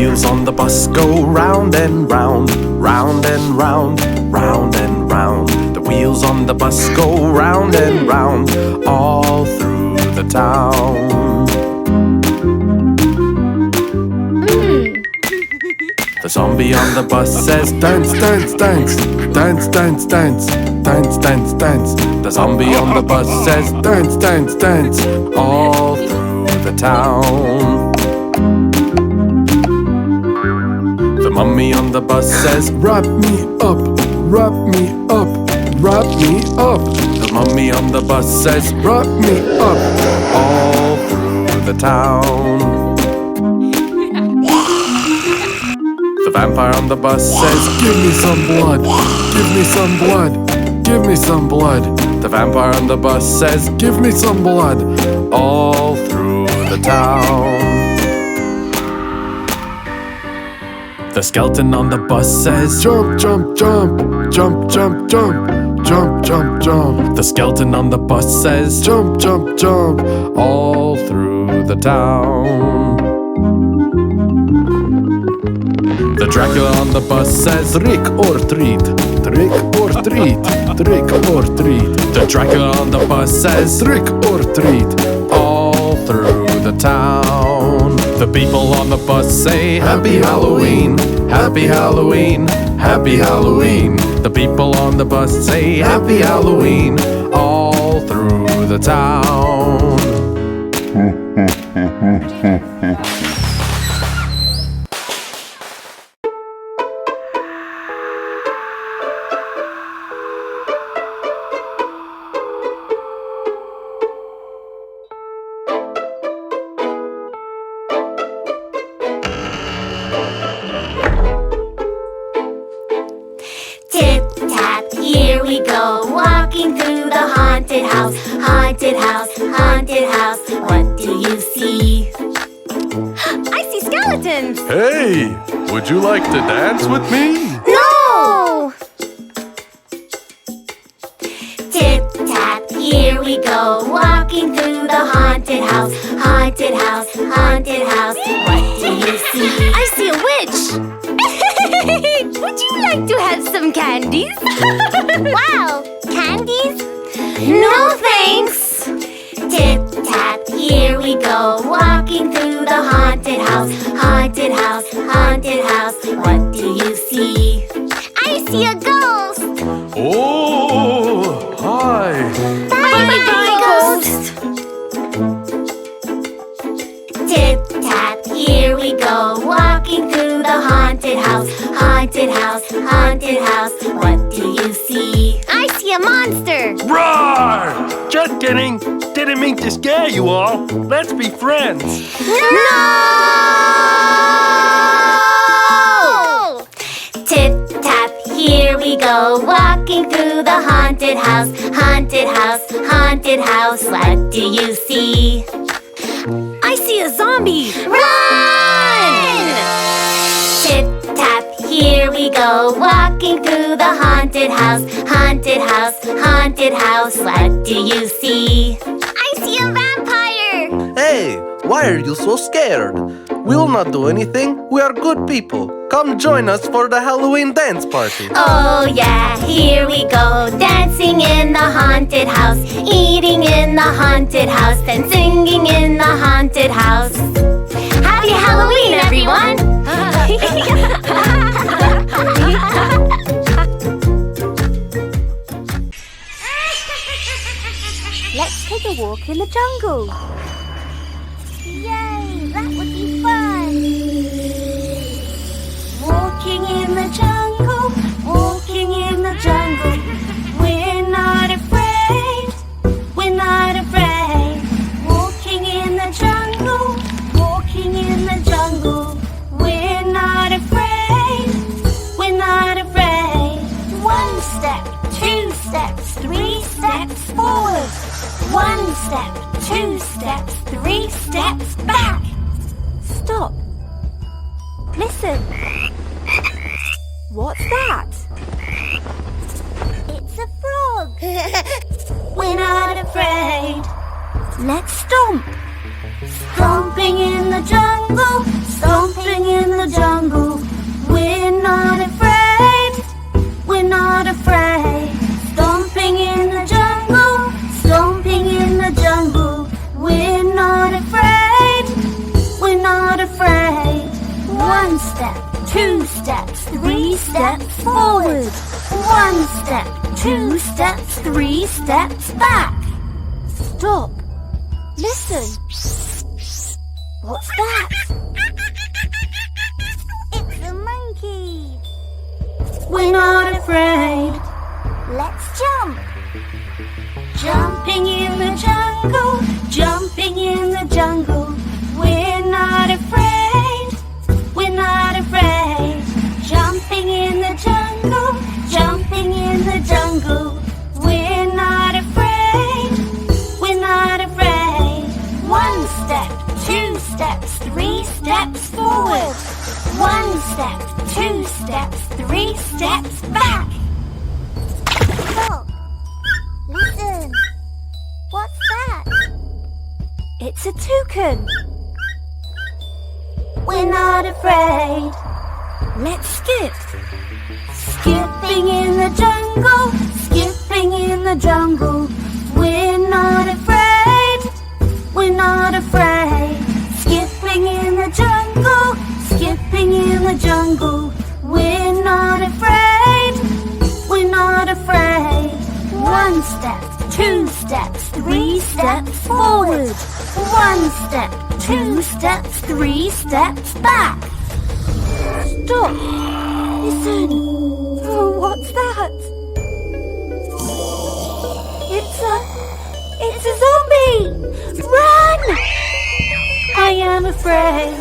wheels on the bus go round and round, round and round, round and round. The wheels on the bus go round and round, all through the town. The zombie on the bus says, dance, dance, dance, dance, dance, dance, dance, dance, dance. The zombie on the bus says, dance, dance, dance, all through the town. The mummy on the bus says, wrap me up, wrap me up, wrap me up. The mummy on the bus says, wrap me up, all through the town. The vampire on the bus says, give me some blood, give me some blood, give me some blood. The vampire on the bus says, give me some blood, all through the town. The skeleton on the bus says, jump, jump, jump, jump, jump, jump, jump, jump, jump. The skeleton on the bus says, jump, jump, jump, all through the town. The Dracula on the bus says, trick or treat, trick or treat, trick or treat. The Dracula on the bus says, trick or treat, all through the town. The people on the bus say, Happy Halloween, Happy Halloween, Happy Halloween. The people on the bus say, Happy Halloween, all through the town. Here we go, walking through the haunted house. Haunted house, haunted house. What do you see? I see skeletons. Hey, would you like to dance with me? No! Tip-tap, here we go, walking through the haunted house. Haunted house, haunted house. What do you see? I see a witch. Would you like to have some candies? Wow, candies? No thanks! Tip-tap, here we go, walking through the haunted house. Haunted house, haunted house. What do you see? I see a ghost! Oh, hi! Bye-bye, ghost! Tip-tap, here we go, walking through the haunted house. Haunted house, haunted house. What do you see? I see a monster! Roar! Just kidding. Didn't mean to scare you all. Let's be friends. No! Tip-tap, here we go, walking through the haunted house. Haunted house, haunted house. What do you see? I see a zombie! Run! Tip-tap, here we go, walking through the haunted house. Haunted house, haunted house. What do you see? I see a vampire! Hey, why are you so scared? We'll not do anything. We are good people. Come join us for the Halloween dance party. Oh yeah, here we go, dancing in the haunted house, eating in the haunted house, and singing in the haunted house. Happy Halloween, everyone! Let's take a walk in the jungle. Yay, that would be fun. Walking in the jungle, walking in the jungle. We're not afraid, we're not afraid. Walking in the jungle, walking in the jungle. We're not afraid, we're not afraid. 1 step, 2 steps, 3 steps forward. 1 step, 2 steps, 3 steps back. Stop. Listen. What's that? It's a frog. We're not afraid. Let's stomp. Stomping in the jungle, stomping in in the jungle. We're not afraid. We're not afraid. Stomping in the jungle. Stomping in the jungle. We're not afraid. We're not afraid. 1 step, 2 steps, 3 steps forward. 1 step, 2 steps, 3 steps back. Stop. Listen. What's that? It's a monkey. We're not afraid. Let's jump. Jumping in the jungle, jumping in the jungle. We're not afraid. We're not afraid. Jumping in the jungle, jumping in the jungle. We're not afraid. We're not afraid. 1 step, 2 steps, 3 steps forward. 1 step, 2 steps, 3 steps back. Stop. Listen. What's that? It's a toucan. We're not afraid. Let's skip. Skipping in the jungle, skipping in the jungle. We're not afraid. We're not afraid. Skipping in the jungle, skipping in the jungle. We're not afraid. We're not afraid. 1 step, 2 steps, 3 steps forward. 1 step, 2 steps, 3 steps back. Stop. Listen. Oh, what's that? It's a zombie. Run! I am afraid.